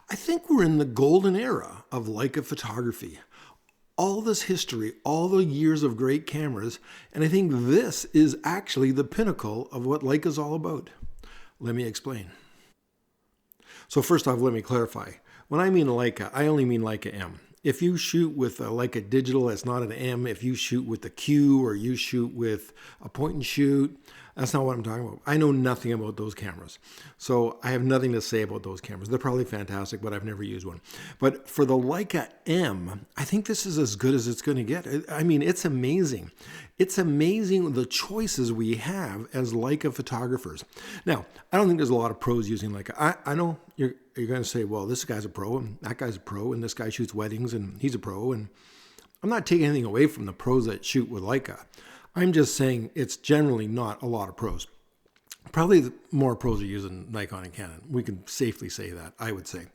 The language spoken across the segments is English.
I think we're in the golden era of Leica photography. All this history, all the years of great cameras, and I think this is actually the pinnacle of what Leica's all about. Let me explain. So first off, let me clarify. When I mean Leica, I only mean Leica M. If you shoot with a Leica digital, it's not an M. If you shoot with the Q or you shoot with a point and shoot, that's not what I'm talking about. I know nothing about those cameras. So I have nothing to say about those cameras. They're probably fantastic, but I've never used one. But for the Leica M, I think this is as good as it's going to get. I mean, it's amazing. It's amazing the choices we have as Leica photographers. Now, I don't think there's a lot of pros using Leica. I know you're going to say, well, this guy's a pro and that guy's a pro and this guy shoots weddings and he's a pro. And I'm not taking anything away from the pros that shoot with Leica. I'm just saying it's generally not a lot of pros. Probably more pros are using Nikon and Canon. We can safely say that, I would say.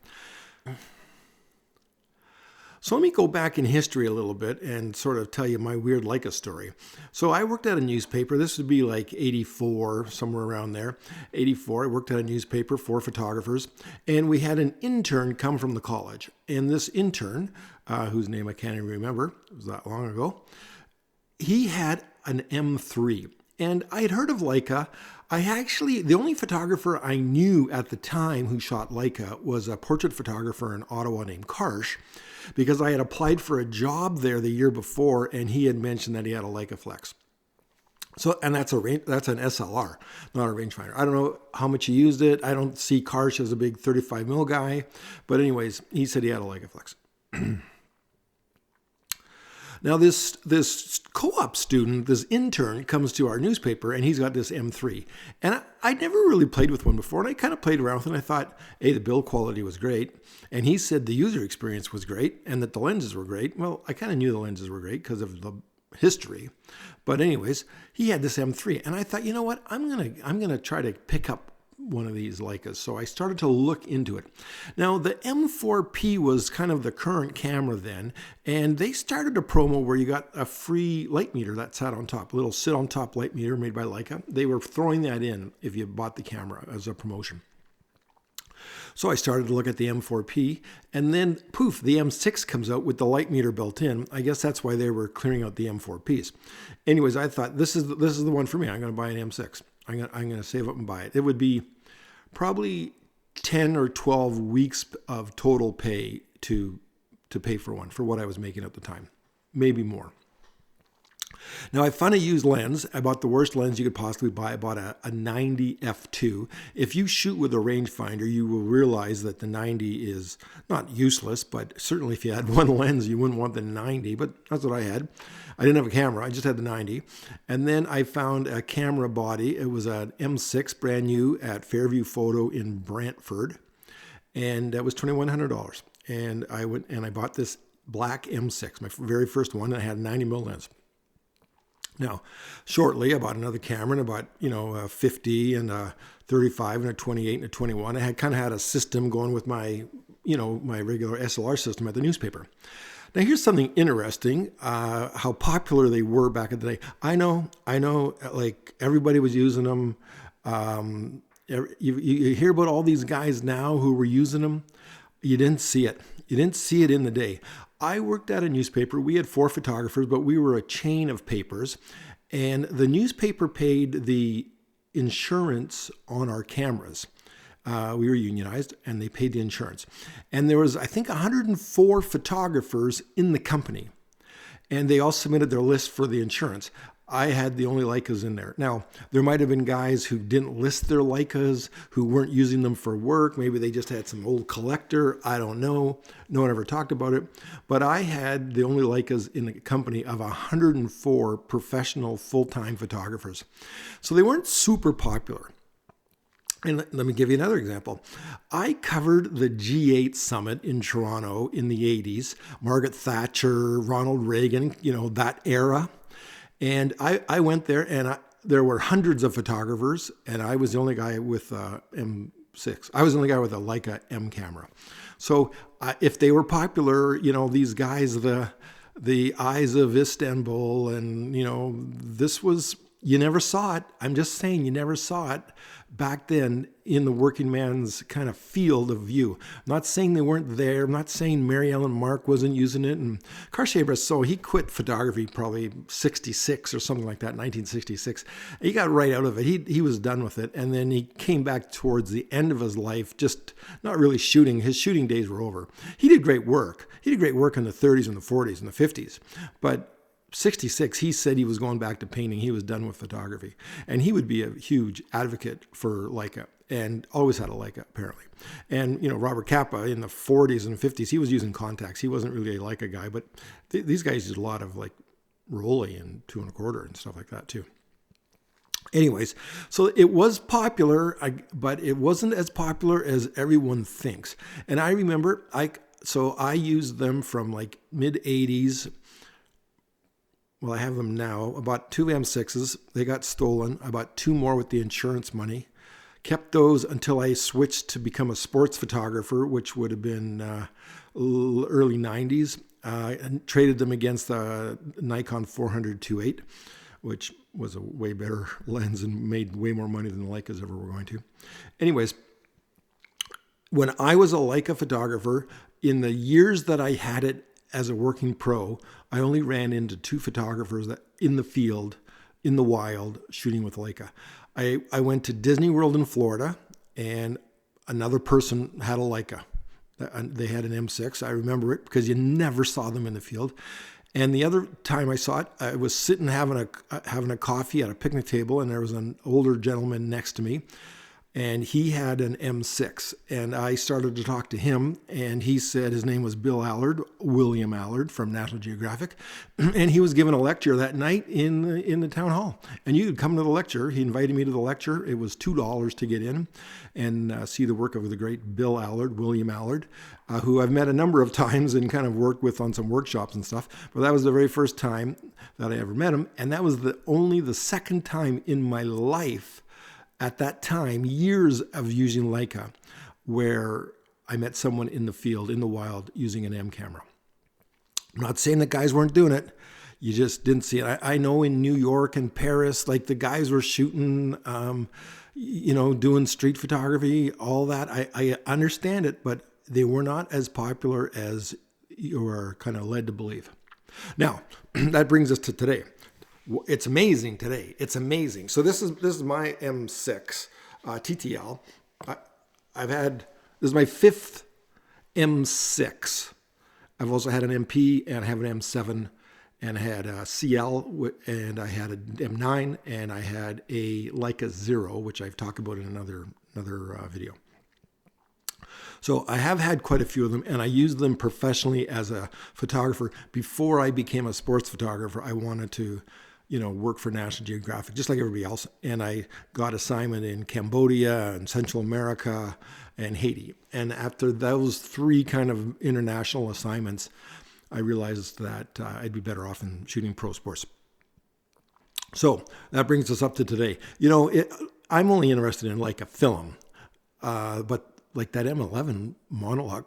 So let me go back in history a little bit and sort of tell you my weird Leica story. So I worked at a newspaper. This would be like 84, somewhere around there. 84, I worked at a newspaper for photographers. And we had an intern come from the college. And this intern, whose name I can't even remember, it was that long ago, he had an M3. And I had heard of Leica. The only photographer I knew at the time who shot Leica was a portrait photographer in Ottawa named Karsh, because I had applied for a job there the year before and he had mentioned that he had a Leica Flex. So, and that's an SLR, not a rangefinder. I don't know how much he used it. I don't see Karsh as a big 35 mil guy, but anyways, he said he had a Leica Flex. Now, this co-op student, this intern, comes to our newspaper, and he's got this M3. And I'd never really played with one before, and I kind of played around with it, and I thought, hey, the build quality was great. And he said the user experience was great, and that the lenses were great. Well, I kind of knew the lenses were great because of the history. But anyways, he had this M3, and I thought, you know what, I'm gonna try to pick up one of these Leicas. So I started to look into it. Now, the M4P was kind of the current camera then, and they started a promo where you got a free light meter that sat on top, a little sit-on-top light meter made by Leica. They were throwing that in if you bought the camera as a promotion. So I started to look at the M4P, and then poof, the M6 comes out with the light meter built in. I guess that's why they were clearing out the M4Ps. Anyways, I thought this is the one for me. I'm going to buy an M6. I'm going to save up and buy it. It would be probably 10 or 12 weeks of total pay to pay for one, for what I was making at the time, maybe more. Now, I found a used lens. I bought the worst lens you could possibly buy. I bought a 90 f2. If you shoot with a rangefinder, you will realize that the 90 is not useless, but certainly if you had one lens, you wouldn't want the 90, but that's what I had. I didn't have a camera. I just had the 90. And then I found a camera body. It was an M6, brand new, at Fairview Photo in Brantford, and that was $2,100. And I went and I bought this black M6, my very first one, and I had a 90mm lens. Now, shortly, I bought another camera, and I bought, a 50 and a 35 and a 28 and a 21. I had kind of had a system going with my, my regular SLR system at the newspaper. Now, here's something interesting, how popular they were back in the day. I know, like everybody was using them. You hear about all these guys now who were using them. You didn't see it. You didn't see it in the day. I worked at a newspaper. We had 4 photographers, but we were a chain of papers. And the newspaper paid the insurance on our cameras. We were unionized, and they paid the insurance. And there was, I think, 104 photographers in the company. And they all submitted their list for the insurance. I had the only Leicas in there. Now, there might have been guys who didn't list their Leicas, who weren't using them for work. Maybe they just had some old collector. I don't know. No one ever talked about it. But I had the only Leicas in the company of 104 professional full-time photographers. So they weren't super popular. And let me give you another example. I covered the G8 summit in Toronto in the 80s. Margaret Thatcher, Ronald Reagan, that era. And I went there, and there were hundreds of photographers, and I was the only guy with M6. I was the only guy with a Leica M camera. So if they were popular, these guys, the Eyes of Istanbul, and this was You never saw it. I'm just saying you never saw it back then in the working man's kind of field of view. I'm not saying they weren't there. I'm not saying Mary Ellen Mark wasn't using it. And Cartier-Bresson, he quit photography probably 66 or something like that, 1966. He got right out of it. He was done with it. And then he came back towards the end of his life, just not really shooting. His shooting days were over. He did great work. He did great work in the 30s and the 40s and the 50s. But 66, he said he was going back to painting. He was done with photography. And he would be a huge advocate for Leica, and always had a Leica, apparently. And, Robert Capa in the 40s and 50s, he was using contacts. He wasn't really a Leica guy, but these guys did a lot of like Rolly and 2 1/4 and stuff like that too. Anyways, so it was popular, but it wasn't as popular as everyone thinks. And I remember, I used them from like mid 80s. Well, I have them now. I bought 2 M6s. They got stolen. I bought 2 more with the insurance money. Kept those until I switched to become a sports photographer, which would have been early 90s. And traded them against the Nikon 400-2.8, which was a way better lens and made way more money than the Leicas ever were going to. Anyways, when I was a Leica photographer, in the years that I had it as a working pro, I only ran into 2 photographers that in the field, in the wild, shooting with Leica. I went to Disney World in Florida, and another person had a Leica. They had an M6. I remember it because you never saw them in the field. And the other time I saw it, I was sitting having a coffee at a picnic table, and there was an older gentleman next to me, and he had an M6. And I started to talk to him, and he said his name was Bill Allard, William Allard from National Geographic, and he was giving a lecture that night in the town hall. And you could come to the lecture. He invited me to the lecture. It was $2 to get in and see the work of the great Bill Allard, William Allard, who I've met a number of times and kind of worked with on some workshops and stuff. But that was the very first time that I ever met him, and that was only the second time in my life at that time, years of using Leica, where I met someone in the field, in the wild, using an M camera. I'm not saying that guys weren't doing it. You just didn't see it. I know in New York and Paris, like the guys were shooting, doing street photography, all that. I understand it, but they were not as popular as you are kind of led to believe. Now, that brings us to today. It's amazing today. It's amazing. So this is my M6 TTL. This is my 5th M6. I've also had an MP, and I have an M7, and I had a CL, and I had an M9, and I had a Leica Zero, which I've talked about in another video. So I have had quite a few of them, and I used them professionally as a photographer. Before I became a sports photographer, I wanted to work for National Geographic, just like everybody else. And I got assignment in Cambodia and Central America and Haiti. And after those 3 kind of international assignments, I realized that I'd be better off in shooting pro sports. So that brings us up to today. I'm only interested in like a film, but like that M11 monochrome,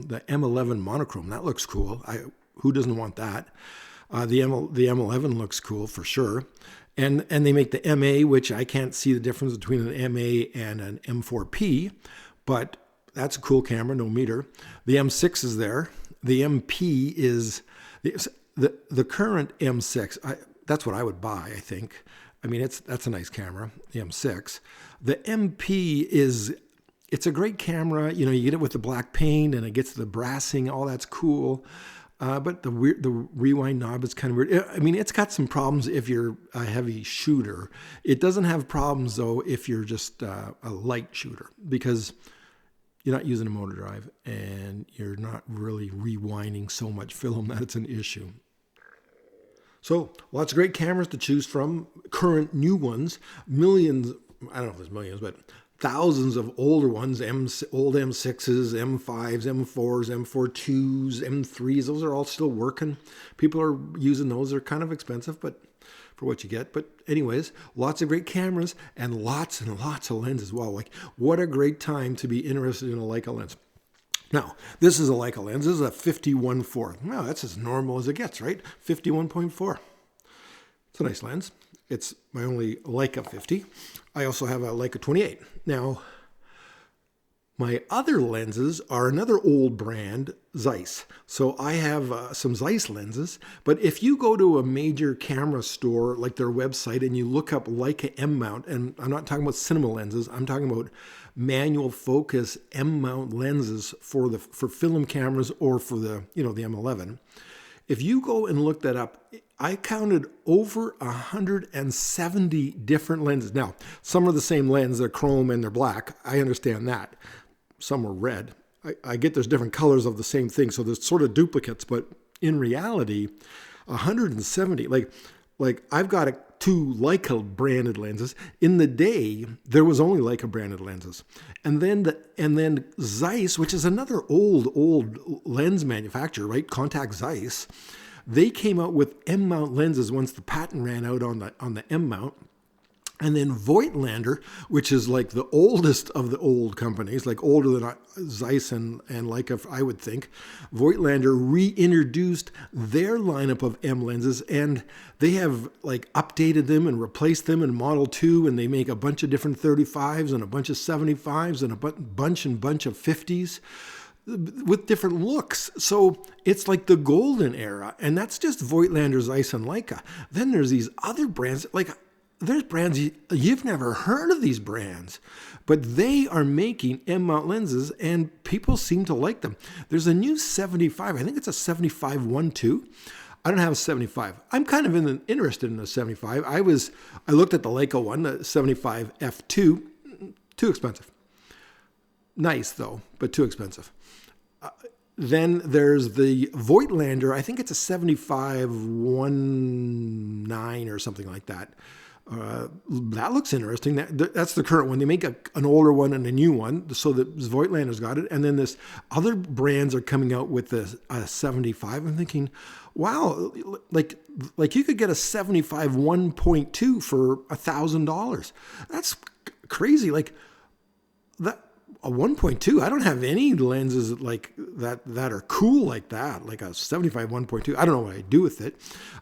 the M11 monochrome, that looks cool. Who doesn't want that? The M11 looks cool for sure. And they make the MA, which I can't see the difference between an MA and an M4P, but that's a cool camera, no meter. The M6 is there. The MP is the current M6. That's what I would buy, I think. I mean, that's a nice camera, the M6. The MP it's a great camera. You get it with the black paint, and it gets the brassing. All that's cool. But the rewind knob is kind of weird. I mean, it's got some problems if you're a heavy shooter. It doesn't have problems, though, if you're just a light shooter, because you're not using a motor drive, and you're not really rewinding so much film that it's an issue. So lots of great cameras to choose from. Current new ones, millions, I don't know if there's millions, but thousands of older ones, old M6s, M5s, M4s, M42s, M3s. Those are all still working. People are using those. They're kind of expensive, but for what you get. But anyways, lots of great cameras and lots of lenses as well. Like, what a great time to be interested in a Leica lens. Now, this is a Leica lens. This is a 51.4. Well, that's as normal as it gets, right? 51.4. It's a nice lens. It's my only Leica 50. I also have a Leica 28. Now, my other lenses are another old brand, Zeiss. So I have some Zeiss lenses, but if you go to a major camera store, like their website, and you look up Leica M mount, and I'm not talking about cinema lenses, I'm talking about manual focus M mount lenses for film cameras or for the M11. If you go and look that up, I counted over 170 different lenses. Now, some are the same lens, they're chrome and they're black. I understand that. Some are red. I get there's different colors of the same thing, so there's sort of duplicates, but in reality, 170, like I've got two Leica branded lenses. In the day, there was only Leica branded lenses. And then Zeiss, which is another old lens manufacturer, right? Contact Zeiss. They came out with M mount lenses once the patent ran out on the M mount. And then Voigtlander, which is like the oldest of the old companies, like older than Zeiss and Leica, I would think. Voigtlander reintroduced their lineup of M lenses, and they have like updated them and replaced them in Model 2, and they make a bunch of different 35s and a bunch of 75s and a bunch of 50s with different looks. So it's like the golden era, and that's just Voigtlander, Zeiss, and Leica. Then there's these other brands, like there's brands, you've never heard of these brands, but they are making M-mount lenses and people seem to like them. There's a new 75, I think it's a 75-1.2. I don't have a 75. I'm kind of interested in a 75. I looked at the Leica one, the 75 f2, too expensive. Nice though, but too expensive. Then there's the Voigtlander, I think it's a 75-1.9 or something like that. That looks interesting. That's the current one. They make an older one and a new one, so that Voigtlander's got it. And then this other brands are coming out with a 75. I'm thinking, wow, like you could get a 75 1.2 for $1,000. That's crazy. Like that. A 1.2, I don't have any lenses like that are cool like that, like a 75 1.2. I don't know what I'd do with it.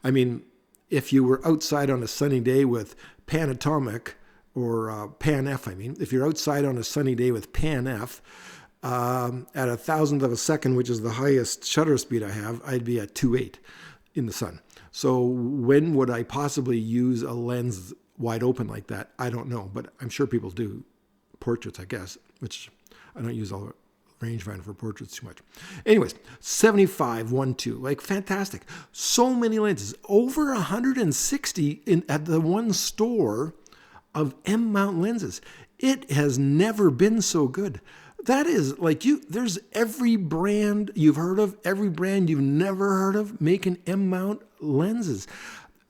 I mean, if you were outside on a sunny day with Panatomic or Pan F, if you're outside on a sunny day with Pan F at 1,000th of a second, which is the highest shutter speed I have, I'd be at 2.8 in the sun. So when would I possibly use a lens wide open like that? I don't know, but I'm sure people do. Portraits, I guess, which I don't use all the rangefinder for portraits too much. Anyways, 75 1.2, like fantastic. So many lenses, over 160 at the one store of M mount lenses. It has never been so good. That is like there's every brand you've heard of, every brand you've never heard of making M mount lenses.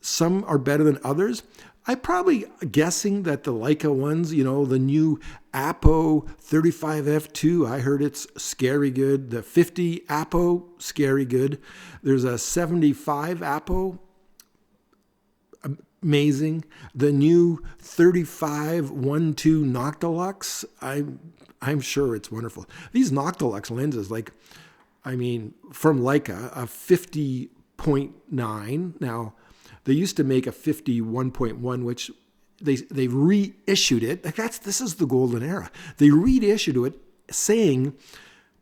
Some are better than others. I'm probably guessing that the Leica ones, the new Apo 35f2, I heard it's scary good. The 50 Apo, scary good. There's a 75 Apo, amazing. The new 35 1.2 Noctilux, I'm sure it's wonderful. These Noctilux lenses, from Leica, a 50.9. Now, they used to make a 51.1, which they reissued it. This is the golden era. They reissued it saying,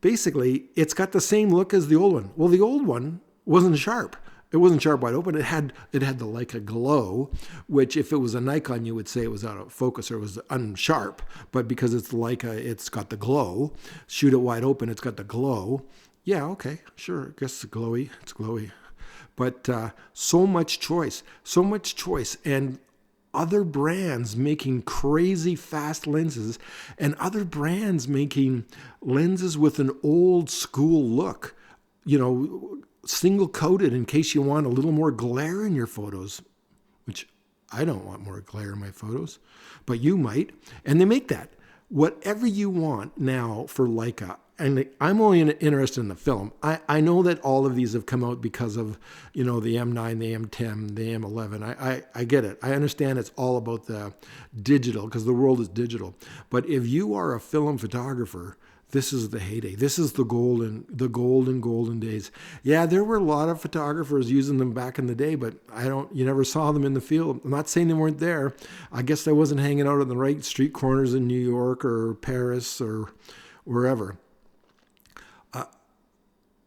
basically, it's got the same look as the old one. Well, the old one wasn't sharp. It wasn't sharp wide open. It had the Leica glow, which if it was a Nikon, you would say it was out of focus or it was unsharp. But because it's Leica, it's got the glow. Shoot it wide open, it's got the glow. Yeah, okay, sure. I guess it's glowy. It's glowy. But so much choice, and other brands making crazy fast lenses, and other brands making lenses with an old school look, single coated in case you want a little more glare in your photos, which I don't want more glare in my photos, but you might. And they make that. Whatever you want now for Leica, and I'm only interested in the film. I know that all of these have come out because of, the M9, the M10, the M11. I get it. I understand it's all about the digital because the world is digital. But if you are a film photographer, this is the heyday. This is the golden days. Yeah, there were a lot of photographers using them back in the day, but you never saw them in the field. I'm not saying they weren't there. I guess I wasn't hanging out on the right street corners in New York or Paris or wherever.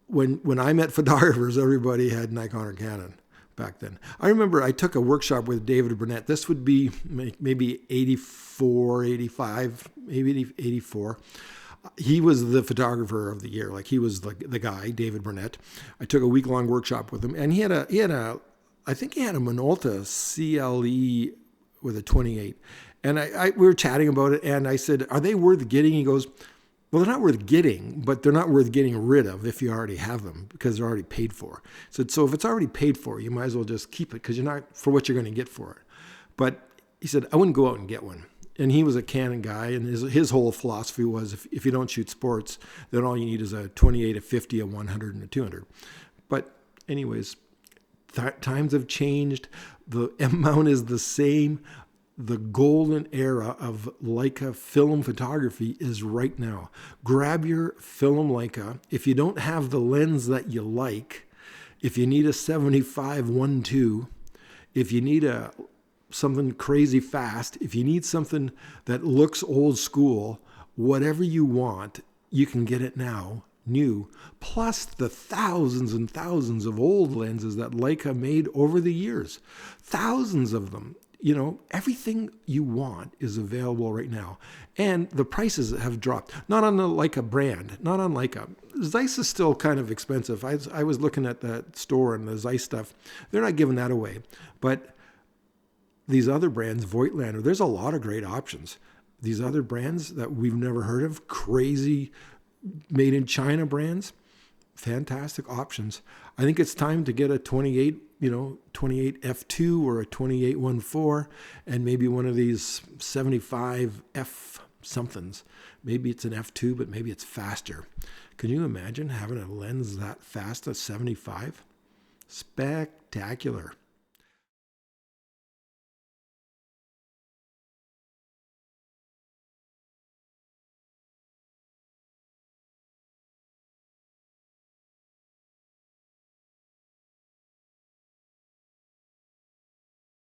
When I met photographers, everybody had Nikon or Canon back then. I remember I took a workshop with David Burnett. This would be maybe 84, 85, maybe 84. He was the photographer of the year. Like, he was the guy, David Burnett. I took a week-long workshop with him, and he had a I think he had a Minolta CLE with a 28. And we were chatting about it, and I said, "Are they worth getting?" He goes, "Well, they're not worth getting, but they're not worth getting rid of if you already have them because they're already paid for." So if it's already paid for, you might as well just keep it because you're not for what you're going to get for it. But he said, "I wouldn't go out and get one." And he was a Canon guy, and his whole philosophy was if you don't shoot sports, then all you need is a 28, a 50, a 100, and a 200. But anyways, times have changed. The M mount is the same. The golden era of Leica film photography is right now. Grab your film Leica. If you don't have the lens that you like, if you need a 75 1.2, if you need something crazy fast, if you need something that looks old school, whatever you want, you can get it now, new. Plus the thousands and thousands of old lenses that Leica made over the years. Thousands of them. Everything you want is available right now. And the prices have dropped. Not on the Leica brand, not on Leica. Zeiss is still kind of expensive. I was looking at that store and the Zeiss stuff. They're not giving that away. But these other brands, Voigtlander, there's a lot of great options. These other brands that we've never heard of, crazy made in China brands, fantastic options. I think it's time to get a 28 f2 or a 28 1.4 and maybe one of these 75 f somethings. Maybe it's an f2, but maybe it's faster. Can you imagine having a lens that fast, a 75? Spectacular.